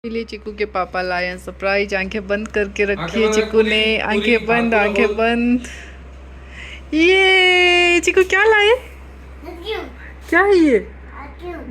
लिए चिकू के पापा लाए हैं सरप्राइज। आंखें बंद करके रखी है चिकू ने, आंखें बंद आंखें बंद। ये चिकू क्या लाए? क्या है ये?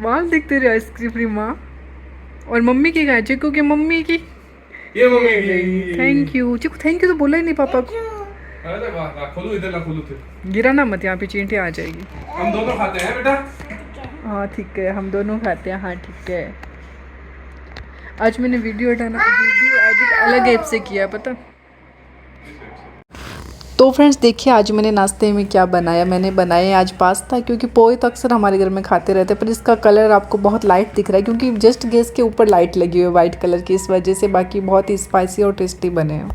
बाल दिखते रहे आइसक्रीम माँ। और मम्मी की कहा है? चिकू की मम्मी की ये मम्मी की। Thank you Chiku, thank you तो बोला ही नहीं पापा को। अरे वाह, खोलो इधर ला, खोलो थे। गिराना मत, यहाँ पे चींटी आ जाएगी। हम दोनों खाते हैं बेटा। हाँ ठीक है, हम दोनों खाते हैं। हाँ ठीक है। आज मैंने वीडियो एडिट अलग ऐप से किया, पता। तो फ्रेंड्स देखिए आज मैंने नाश्ते में क्या बनाया। मैंने बनाया आज पास्ता, क्योंकि पोहे तो अक्सर हमारे घर में खाते रहते हैं, पर इसका कलर आपको बहुत लाइट दिख रहा है क्योंकि जस्ट गैस के ऊपर लाइट लगी हुई है वाइट कलर की, इस वजह से। बाकी बहुत ही स्पाइसी और टेस्टी बने हैं।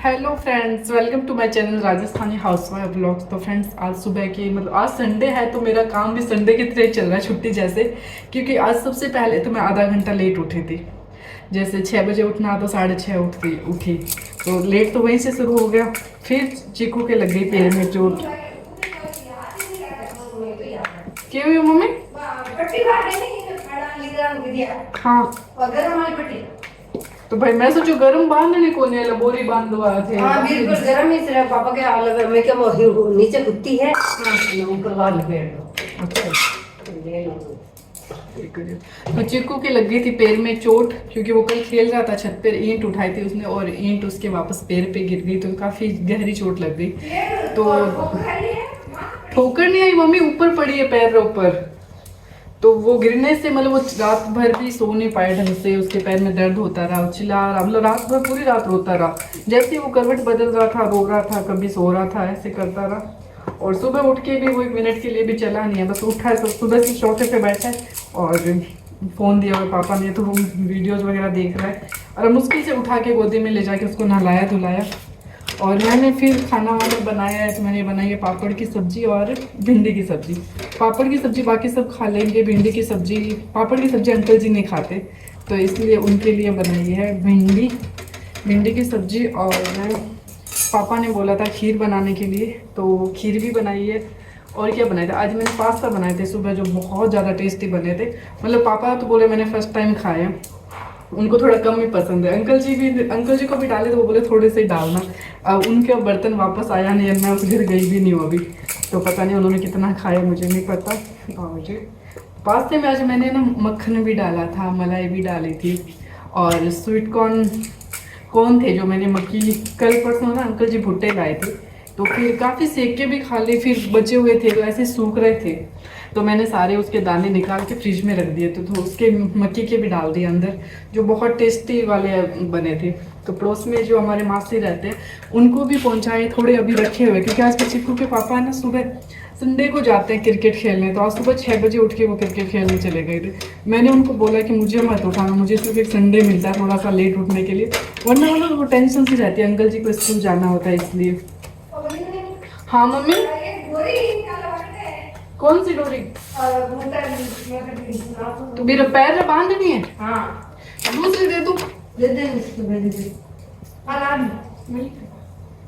Hello friends, welcome to my channel Rajasthani housewife blogs. तो फ्रेंड्स आज सुबह की आज संडे है, तो मेरा काम भी संडे की तरह चल रहा है, छुट्टी जैसे। क्योंकि आज सबसे पहले तो मैं आधा घंटा लेट उठी थी। जैसे 6 बजे उठना तो 6:30 उठी, तो लेट तो वहीं से शुरू हो गया। फिर चिकू के लग गई पैर में चोट। क्यों हुई मम्मी? हाँ तो भाई मैं सोचू गरम बांधने को नहीं, बोरी बांध दो थे। हाँ बिल्कुल गरम ही सिर्फ पापा के हाल लगा। मैं क्या वो नीचे कुत्ती है, ऊपर वाल लपेट दो। अच्छा तो चिक्कू के लग गई थी पैर में चोट, क्योंकि वो कल खेल रहा था छत पर, ईंट उठाई थी उसने और ईंट उसके वापस पैर पे गिर गई, तो काफी गहरी चोट लग गई। तो ठोकर नहीं आई मम्मी, ऊपर पड़ी है पैर ऊपर। तो वो गिरने से मतलब वो रात भर भी सो नहीं पाए ढंग से, उसके पैर में दर्द होता रहा, चिल्ला रहा, मतलब रात भर पूरी रात रोता रहा। जैसे वो करवट बदल रहा था रो रहा था, कभी सो रहा था, ऐसे करता रहा। और सुबह उठ के भी वो 1 मिनट के लिए भी चला नहीं है, बस उठा है तो सुबह से सोफे पे बैठा है और फ़ोन दिया हुआ पापा ने, तो वो वीडियोज़ वगैरह देख रहा है। और मुश्किल से उठा के गोदी में ले जाके उसको नहलाया धुलाया। और मैंने फिर खाना वाना बनाया है, तो मैंने बनाई है पापड़ की सब्ज़ी और भिंडी की सब्ज़ी। पापड़ की सब्ज़ी बाकी सब खा लेंगे, भिंडी की सब्ज़ी, पापड़ की सब्ज़ी अंकल जी नहीं खाते, तो इसलिए उनके लिए बनाई है भिंडी की सब्ज़ी। और पापा ने बोला था खीर बनाने के लिए, तो खीर भी बनाई है। और क्या बनाए थे आज मैंने? पास्ता बनाए थे सुबह, जो बहुत ज़्यादा टेस्टी बने थे। मतलब पापा तो बोले मैंने फर्स्ट टाइम खाए, उनको थोड़ा कम ही पसंद है। अंकल जी को भी डाले तो वो बोले थोड़े से डालना। अब उनके बर्तन वापस आया नहीं है, मैं उस घर गई भी नहीं हूँ अभी, तो पता नहीं उन्होंने कितना खाया, मुझे नहीं पता। और मुझे पास्ते में आज मैंने ना मक्खन भी डाला था, मलाई भी डाली थी, और स्वीट कॉर्न थे जो मैंने मक्की कल परसों ना अंकल जी भुट्टे लाए थे, तो फिर काफ़ी सेक के भी खा लिए, फिर बचे हुए थे तो ऐसे सूख रहे थे, तो मैंने सारे उसके दाने निकाल के फ्रिज में रख दिए, तो उसके मक्की के भी डाल दिए अंदर, जो बहुत टेस्टी वाले बने थे। तो पड़ोस में जो हमारे मासी रहते हैं उनको भी पहुंचाए, थोड़े अभी रखे हुए, क्योंकि आज के चिक्कू के पापा ना सुबह संडे को जाते हैं क्रिकेट खेलने, तो आज सुबह 6 बजे उठ के वो क्रिकेट खेलने चले गए थे। मैंने उनको बोला कि मुझे मत उठाना, मुझे सिर्फ एक संडे मिलता है थोड़ा सा लेट उठने के लिए, वरना मतलब वो टेंशन सी रहती है, अंकल जी को स्कूल जाना होता है इसलिए। हाँ मम्मी, कौन सी डोरी? तो मेरा पैर बांधनी है। हाँ दूसरी दे दो। दे दे उसको, दे दे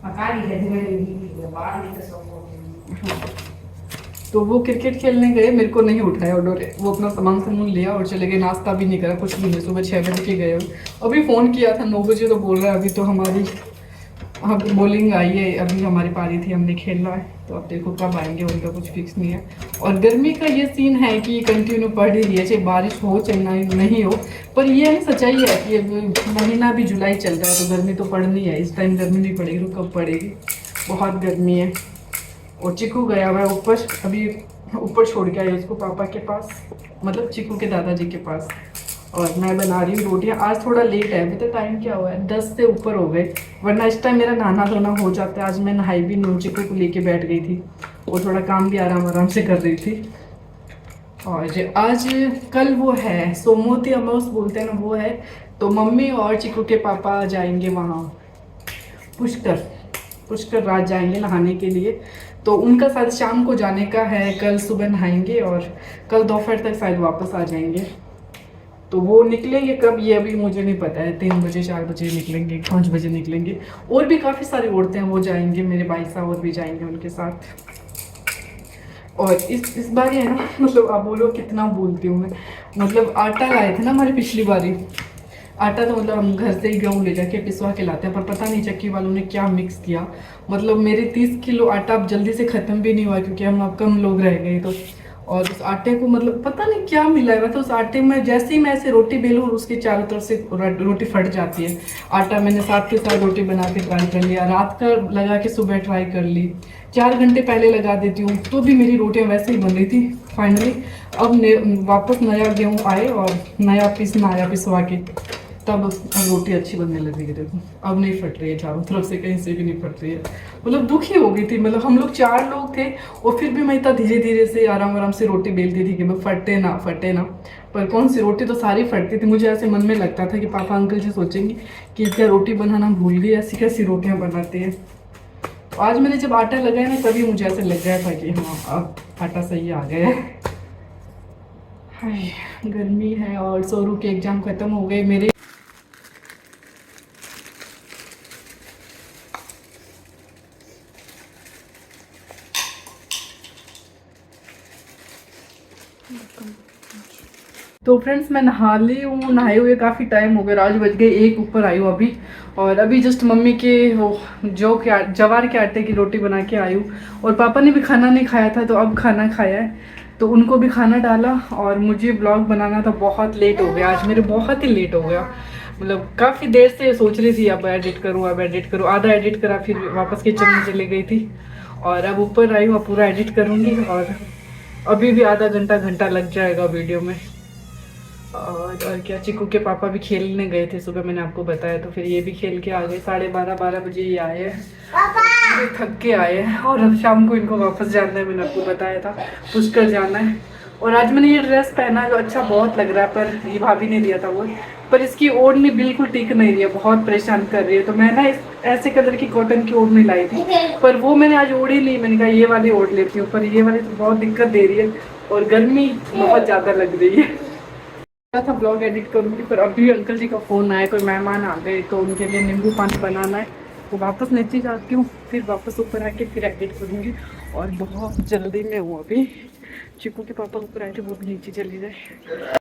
पकारी है बाहर नहीं कर। तो वो क्रिकेट खेलने गए, मेरे को नहीं उठाया और डोरे, वो अपना सामान लिया और चले गए, नाश्ता भी नहीं करा, कुछ भी नहीं। सुबह 6 बजे के गए, अभी फ़ोन किया था 9 बजे, तो बोल रहा है अभी तो हमारी बॉलिंग आई है, अभी हमारी पारी थी, हमने खेलना है, तो अब देखो कब आएंगे, उनका कुछ फिक्स नहीं है। और गर्मी का ये सीन है कि कंटिन्यू पड़ ही रही है, चाहे बारिश हो चाहे नहीं हो, पर ये है सच्चाई है कि महीना भी जुलाई चल रहा है, तो गर्मी तो पड़नी है। इस टाइम गर्मी नहीं पड़ेगी तो कब पड़ेगी, बहुत गर्मी है। और चिकू गया हुआ है ऊपर, अभी ऊपर छोड़ के आया उसको पापा के पास, मतलब चिकू के दादाजी के पास। और मैं बना रही हूँ रोटियाँ। आज थोड़ा लेट है, अभी तो टाइम क्या हुआ है, 10 से ऊपर हो गए, वरना इस टाइम मेरा नहाना धोना हो जाता है। आज मैं नहाई भी नहीं, चिकू को लेके बैठ गई थी, वो थोड़ा काम भी आराम से कर रही थी। और आज कल वो है सोमवती अमावस बोलते हैं ना, वो है, तो मम्मी और चिकू के पापा जाएंगे वहाँ पुष्कर रात जाएंगे नहाने के लिए, तो उनका शायद शाम को जाने का है, कल सुबह नहाएंगे और कल दोपहर तक शायद वापस आ जाएंगे। तो वो निकलेंगे कब ये अभी मुझे नहीं पता है, 3 बजे 4 बजे निकलेंगे, 5 बजे निकलेंगे। और भी काफ़ी सारी औरतें हैं वो जाएंगे, मेरे भाई साहब और भी जाएंगे उनके साथ। और इस बार है ना, मतलब आप बोलो कितना बोलती हूँ मैं, मतलब आटा लाए थे ना हमारी पिछली बारी, आटा तो मतलब हम घर से ही गेहूँ ले जाके पिसवा के लाते हैं, पर पता नहीं चक्की वालों ने क्या मिक्स किया। मतलब मेरे 30 किलो आटा अब जल्दी से ख़त्म भी नहीं हुआ क्योंकि हम अब कम लोग रह गए तो। और उस आटे को मतलब पता नहीं क्या मिला है, तो उस आटे में जैसे ही मैं ऐसे रोटी बेलूँ और उसके चारों तरफ से रोटी फट जाती है। आटा मैंने साथ के साथ रोटी बना के ट्राई कर लिया, रात का लगा के सुबह ट्राई कर ली, 4 घंटे पहले लगा देती हूँ तो भी मेरी रोटियाँ वैसे ही बन रही थी। फाइनली अब वापस नया गेहूँ आए और नया पीसना आया पिसवा के, तब अब रोटी अच्छी बनने लगी है। देखो अब नहीं फट रही है, चारों तरफ से कहीं से भी नहीं फट रही है। मतलब दुखी हो गई थी, मतलब हम लोग 4 लोग थे और फिर भी मैं इतना धीरे धीरे से आराम आराम से रोटी बेलती थी कि मैं फटे ना फटे ना, पर कौन सी रोटी तो सारी फटती थी। मुझे ऐसे मन में लगता था कि पापा अंकल जी सोचेंगे कि क्या रोटी बनाना भूल गई, ऐसी कैसी रोटियाँ बनाती है। तो आज मैंने जब आटा लगाया ना तभी मुझे ऐसे लग गया था कि हाँ अब आटा सही आ गया है। हाय गर्मी है और सोरू के एग्ज़ाम ख़त्म हो गए मेरे। तो फ्रेंड्स मैं नहा ली हूँ, नहाए हुए काफ़ी टाइम हो गया, आज बज गए 1 ऊपर आई हूँ अभी। और अभी जस्ट मम्मी के वो जवार के आटे की रोटी बना के आई हूँ। और पापा ने भी खाना नहीं खाया था तो अब खाना खाया है, तो उनको भी खाना डाला। और मुझे ब्लॉग बनाना तो बहुत लेट हो गया, आज मेरे बहुत ही लेट हो गया। मतलब काफ़ी देर से सोच रही थी अब एडिट करूँ अब एडिट करूँ, आधा एडिट करा फिर वापस किचन में चली गई थी और अब ऊपर आई हूँ, अब पूरा एडिट करूँगी। और अभी भी आधा घंटा लग जाएगा वीडियो में। और क्या, चिकू के पापा भी खेलने गए थे सुबह, मैंने आपको बताया, तो फिर ये भी खेल के आ गए। 12:30 बजे ये आए हैं, थक के आए हैं। और अब शाम को इनको वापस जाना है, मैंने आपको बताया था, पुष्कर जाना है। और आज मैंने ये ड्रेस पहना जो अच्छा बहुत लग रहा है, पर ये भाभी ने दिया था वो, पर इसकी ओढ़नी बिल्कुल टिक नहीं रही है, बहुत परेशान कर रही है। तो मैं ना ऐसे कलर की कॉटन की ओढ़नी लाई थी, पर वो मैंने आज ओढ़ी नहीं, मैंने कहा ये वाली ओढ़ लेती हूँ, पर ये वाली तो बहुत दिक्कत दे रही है और गर्मी बहुत ज़्यादा लग रही है। था ब्लॉग एडिट करूँगी, पर अभी अंकल जी का फ़ोन आया, कोई मेहमान आ गए तो उनके लिए नींबू पानी बनाना है। तो वापस नीचे जाती हूँ, फिर वापस ऊपर आके फिर एडिट करूँगी। और बहुत जल्दी में हूँ अभी, चिकू के पापा ऊपर आए थे, वो भी नीचे चली जाए।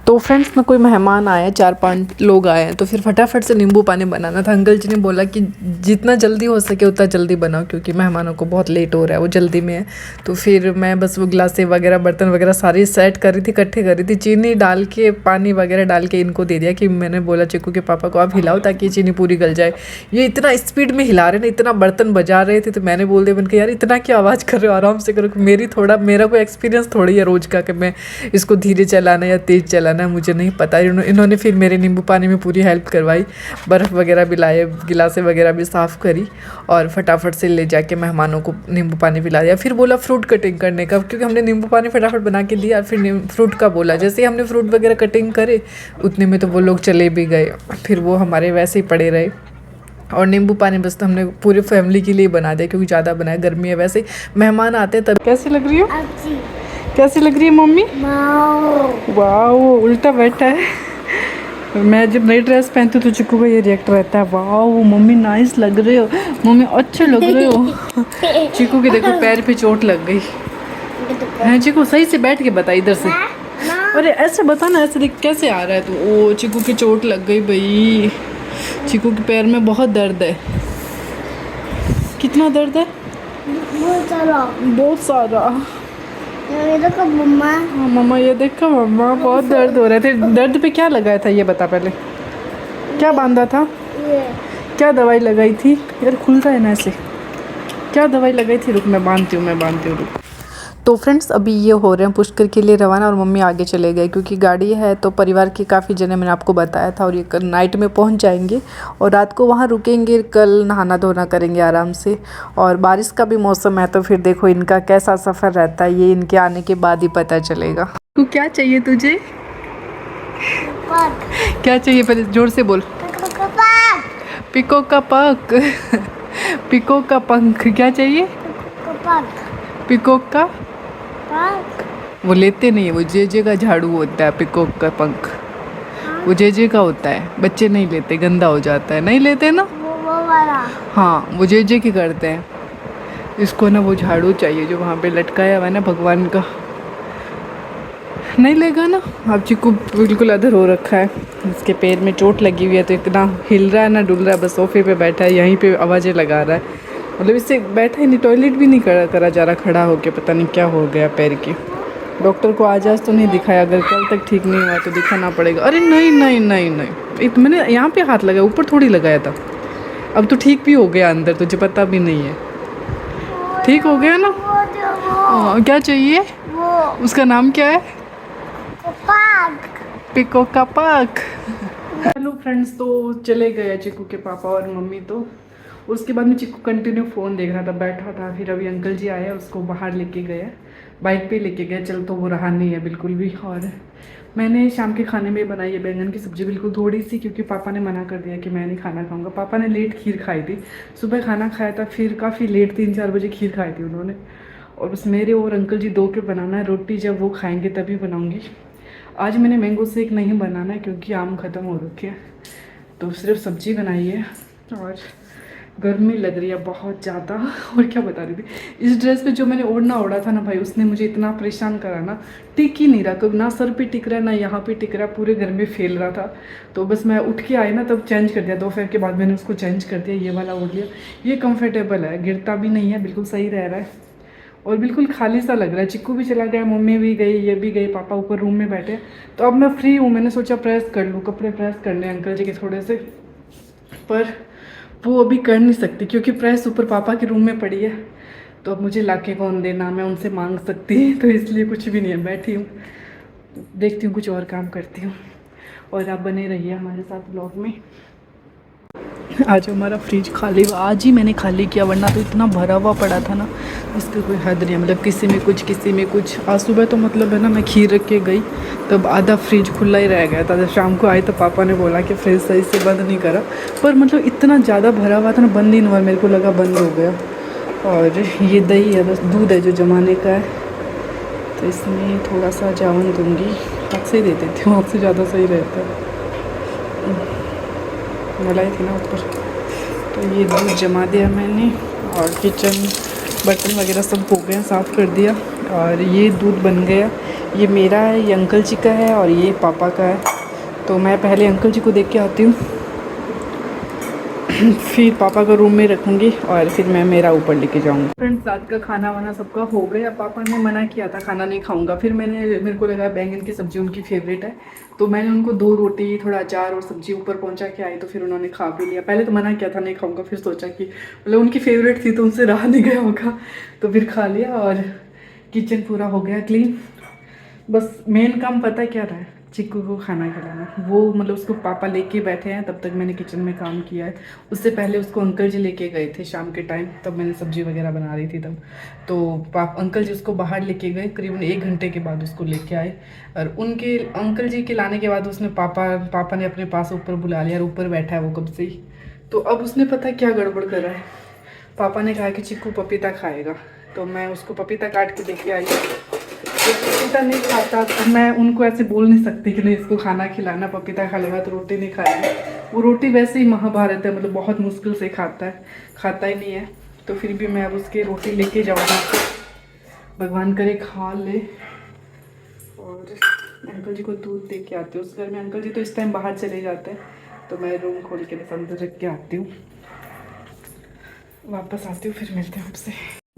तो फ्रेंड्स में कोई मेहमान आए, 4-5 लोग आए हैं, तो फिर फटाफट से नींबू पानी बनाना था। अंकल जी ने बोला कि जितना जल्दी हो सके उतना जल्दी बनाओ क्योंकि मेहमानों को बहुत लेट हो रहा है, वो जल्दी में है। तो फिर मैं बस वो गिलासें वगैरह बर्तन वगैरह सारी सेट कर रही थी, इकट्ठे कर रही थी, चीनी डाल के पानी वगैरह डाल के इनको दे दिया कि मैंने बोला चिकू के पापा को आप हिलाओ ताकि चीनी पूरी गल जाए। ये इतना स्पीड में हिला रहे ना, इतना बर्तन बजा रहे थे, तो मैंने बोल दिया मैंने यार इतना क्या आवाज़ कर रहे हो, आराम से करो। मेरा कोई एक्सपीरियंस थोड़ी है रोज़ का कि मैं इसको धीरे चलाना या तेज़ चलाना, मुझे नहीं पता। इन्होंने फिर मेरे नींबू पानी में पूरी हेल्प करवाई, बर्फ़ वगैरह भी लाए, गिलासें वगैरह भी साफ़ करी और फटाफट से ले जाके मेहमानों को नींबू पानी पिला दिया। फिर बोला फ्रूट कटिंग करने का, क्योंकि हमने नींबू पानी फटाफट बना के दिया, फिर फ्रूट का बोला। जैसे ही हमने फ्रूट वगैरह कटिंग करे उतने में तो वो लोग चले भी गए, फिर वो हमारे वैसे ही पड़े रहे। और नींबू पानी बस तो हमने पूरी फैमिली के लिए बना दिया क्योंकि ज़्यादा बनाया, गर्मी है, वैसे मेहमान आते हैं तब। कैसी लग रही हो, कैसी लग रही है मम्मी? वाह उल्टा बैठा है। मैं जब नई ड्रेस पहनती हूँ तो चिकू का ये रिएक्ट रहता है, वाह मम्मी नाइस लग रहे हो, मम्मी अच्छे लग रहे हो। चिकू के देखो पैर पे चोट लग गई है। चिकू सही से बैठ के बता इधर से, अरे ऐसे बता ना, ऐसे देख कैसे आ रहा है तू। ओ चिकू की चोट लग गई भाई, चिकू के पैर में बहुत दर्द है। कितना दर्द है? बहुत सारा। ये देखो मम्मा। हाँ मम्मा ये देखो मम्मा, बहुत दर्द हो रहा था। दर्द पे क्या लगाया था ये बता पहले, क्या बांधा था, क्या दवाई लगाई थी? यार खुल रहा है ना ऐसे, क्या दवाई लगाई थी? रुक मैं बांधती हूँ रुक। तो फ्रेंड्स अभी ये हो रहे हैं पुष्कर के लिए रवाना और मम्मी आगे चले गए क्योंकि गाड़ी है तो परिवार के काफ़ी जने मैंने आपको बताया था, और ये कल नाइट में पहुंच जाएंगे और रात को वहां रुकेंगे। कल नहाना धोना करेंगे आराम से, और बारिश का भी मौसम है तो फिर देखो इनका कैसा सफ़र रहता है, ये इनके आने के बाद ही पता चलेगा। तो क्या चाहिए तुझे, क्या चाहिए पहले जोर से बोल। पिको का पक पिको का पंख। क्या चाहिए? पिकोक का वो लेते नहीं है, वो जे का झाड़ू होता है, पिकोक का पंख वो जे का होता है, बच्चे नहीं लेते, गंदा हो जाता है, नहीं लेते ना वो वाला। हाँ वो जे की करते हैं। इसको ना वो झाड़ू चाहिए जो वहाँ पे लटकाया हुआ है ना भगवान का, नहीं लेगा ना। अब चिक्कू बिल्कुल अधर हो रखा है, इसके पैर में चोट लगी हुई है, तो इतना हिल रहा है ना, डुल रहा है, बस सोफे पे बैठा है, यहीं पे आवाज़ें लगा रहा है। मतलब इससे बैठा ही नहीं, टॉयलेट भी नहीं करा जा रहा खड़ा होके, पता नहीं क्या हो गया पैर की। डॉक्टर को आज तो नहीं दिखाया, अगर कल तक ठीक नहीं हुआ तो दिखाना पड़ेगा। अरे नहीं नहीं नहीं नहीं, मैंने यहाँ पे हाथ लगाया, ऊपर थोड़ी लगाया था। अब तो ठीक भी हो गया अंदर, तुझे पता भी नहीं है। ठीक हो गया ना। क्या चाहिए? उसका नाम क्या है? पिको का पाक। हेलो फ्रेंड्स, तो चले गए चिक्कू के पापा और मम्मी। तो उसके बाद में चिक्कू कंटिन्यू फ़ोन देख रहा था, बैठा था। फिर अभी अंकल जी आए, उसको बाहर लेके गए, बाइक पे लेके गए। चल तो वो रहा नहीं है बिल्कुल भी। और मैंने शाम के खाने में बनाई है बैंगन की सब्ज़ी, बिल्कुल थोड़ी सी, क्योंकि पापा ने मना कर दिया कि मैं नहीं खाना खाऊंगा। पापा ने लेट खीर खाई थी, सुबह खाना खाया था, फिर काफ़ी लेट 3-4 बजे खीर खाई थी उन्होंने। और बस मेरे और अंकल जी दो के बनाना है। रोटी जब वो खाएंगे तभी बनाऊंगी। आज मैंने मैंगो शेक नहीं बनाना है क्योंकि आम ख़त्म हो रखे हैं, तो सिर्फ सब्जी बनाई है। और गर्मी लग रही है बहुत ज़्यादा। और क्या बता रही थी, इस ड्रेस पे जो मैंने ओढ़ना ओढ़ा था ना भाई, उसने मुझे इतना परेशान करा ना, टिक ही नहीं रहा, कभी ना सर पे टिक रहा है ना यहाँ पे टिक रहा, पूरे घर में फैल रहा था। तो बस मैं उठ के आई ना, तब चेंज कर दिया, दोपहर के बाद मैंने उसको चेंज कर दिया, ये वाला ओढ़ लिया। ये कंफर्टेबल है, गिरता भी नहीं है, बिल्कुल सही रह रहा है और बिल्कुल खाली सा लग रहा है। चिक्कू भी चला गया, मम्मी भी गई, ये भी गई, पापा ऊपर रूम में बैठे। तो अब मैं फ्री हूँ, मैंने सोचा प्रेस कर लूँ, कपड़े प्रेस करने अंकल जी के थोड़े से, पर वो अभी कर नहीं सकती क्योंकि प्रेस ऊपर पापा के रूम में पड़ी है। तो अब मुझे लाके कौन देना, मैं उनसे मांग सकती, तो इसलिए कुछ भी नहीं है, बैठी हूँ, देखती हूँ कुछ और काम करती हूँ। और आप बने रहिए हमारे साथ ब्लॉग में। आज हमारा फ्रिज खाली, आज ही मैंने खाली किया, वरना तो इतना भरा हुआ पड़ा था ना, इसकी कोई हद नहीं है। मतलब किसी में कुछ, किसी में कुछ। आज सुबह तो मतलब है ना, मैं खीर रख के गई तब आधा फ्रिज खुला ही रह गया था। जब शाम को आई तो पापा ने बोला कि फ्रिज सही से बंद नहीं करा, पर मतलब इतना ज़्यादा भरा हुआ था ना, बंद ही नहीं हुआ, मेरे को लगा बंद हो गया। और ये दही है, बस दूध है जो जमाने का है, तो इसमें थोड़ा सा जावन दूँगी, हाथ से ही दे देती हूँ, हाथ से ज़्यादा सही रहता है। मलाई थी ना ऊपर, तो ये दूध जमा दिया मैंने। और किचन बर्तन वगैरह सब हो गए, साफ़ कर दिया। और ये दूध बन गया, ये मेरा है, ये अंकल जी का है और ये पापा का है। तो मैं पहले अंकल जी को देख के आती हूँ, फिर पापा का रूम में रखूँगी और फिर मैं मेरा ऊपर लेके जाऊँगी। फ्रेंड्स, रात का खाना वाना सबका हो गया। पापा ने मना किया था खाना नहीं खाऊंगा, फिर मेरे को लगा बैंगन की सब्ज़ी उनकी फेवरेट है, तो मैंने उनको 2 रोटी, थोड़ा अचार और सब्ज़ी ऊपर पहुंचा के आई, तो फिर उन्होंने खा भी लिया। पहले तो मना किया था नहीं खाऊंगा, फिर सोचा कि मतलब उनकी फेवरेट थी तो उनसे रहा नहीं गया होगा, तो फिर खा लिया। और किचन पूरा हो गया क्लीन। बस मेन काम पता है क्या रहा है, चिक्कू को खाना खिलाना। वो मतलब उसको पापा लेके बैठे हैं, तब तक मैंने किचन में काम किया है। उससे पहले उसको अंकल जी लेके गए थे शाम के टाइम, तब मैंने सब्जी वगैरह बना रही थी तब। तो अंकल जी उसको बाहर लेके गए, करीबन 1 घंटे के बाद उसको लेके आए। और उनके अंकल जी के लाने के बाद उसने पापा ने अपने पास ऊपर बुला लिया, और ऊपर बैठा है वो कब से ही। तो अब उसने पता क्या गड़बड़ करा है, पापा ने कहा कि चिक्कू पपीता खाएगा, तो मैं उसको पपीता काट के देके आई। पपीता नहीं खाता, तो मैं उनको ऐसे बोल नहीं सकती कि नहीं इसको खाना खिलाना, पपीता खा लेगा तो रोटी नहीं खाएगा। वो रोटी वैसे ही महाभारत है, मतलब बहुत मुश्किल से खाता ही नहीं है। तो फिर भी मैं अब उसके रोटी लेके जाऊँगा, भगवान करे खा ले। और अंकल जी को दूध दे के आती हूँ। उस घर में अंकल जी तो इस टाइम बाहर चले जाते हैं, तो मैं रूम खोल के बस अंदर रख के आती हूँ, वापस आती हूँ, फिर मिलते हैं आपसे।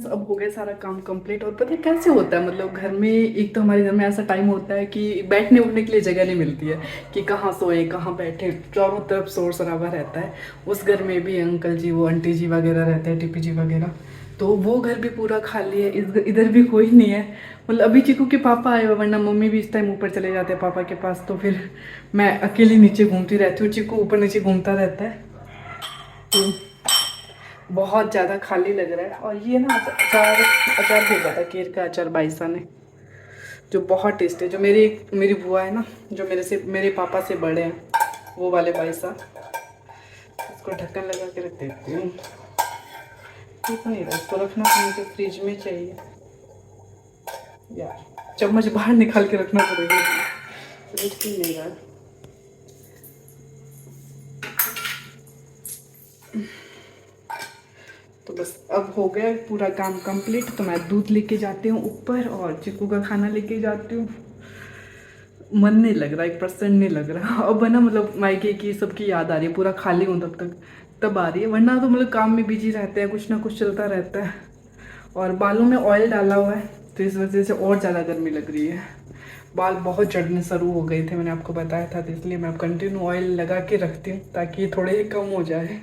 अब हो गया सारा काम कंप्लीट। और पता है कैसे होता है, मतलब घर में एक तो हमारे घर में ऐसा टाइम होता है कि बैठने उठने के लिए जगह नहीं मिलती है, कि कहाँ सोए कहाँ बैठे, चारों तरफ शोर शराबा रहता है। उस घर में भी अंकल जी, वो आंटी जी वगैरह रहते हैं, टीपी जी वगैरह, तो वो घर भी पूरा खाली है। इधर भी कोई नहीं है। मतलब अभी चिक्कू के पापा आए हुए, वरना मम्मी भी इस टाइम ऊपर चले जाते हैं पापा के पास, तो फिर मैं अकेली नीचे घूमती रहती हूँ, चिक्कू ऊपर नीचे घूमता रहता है। तो बहुत ज़्यादा खाली लग रहा है। और ये ना अचार भेजा था, केर का अचार बाईसा ने, जो बहुत टेस्टी है। जो मेरी बुआ है ना, जो मेरे पापा से बड़े हैं, वो वाले बाईसा। इसको ढक्कन लगा के रख देती हूँ, ठीक नहीं रहा, इसको रखना तो मुझे फ्रिज में चाहिए यार, चम्मच बाहर निकाल के रखना पड़ेगा, फ्रिज नहीं रहा। तो बस अब हो गया पूरा काम कंप्लीट। तो मैं दूध लेके जाती हूँ ऊपर और चिक्कू का खाना लेके जाती हूँ। मन नहीं लग रहा, 1% नहीं लग रहा। अब है ना मतलब मायके की सबकी याद आ रही है, पूरा खाली हूँ तब तक, तब आ रही है, वरना तो मतलब काम में बिजी रहते हैं, कुछ ना कुछ चलता रहता है। और बालों में ऑयल डाला हुआ है तो इस वजह से और ज़्यादा गर्मी लग रही है। बाल बहुत चढ़ने शुरू हो गए थे, मैंने आपको बताया था, तो इसलिए मैं अब कंटिन्यू ऑयल लगा के रखती हूँ ताकि ये थोड़े कम हो जाए।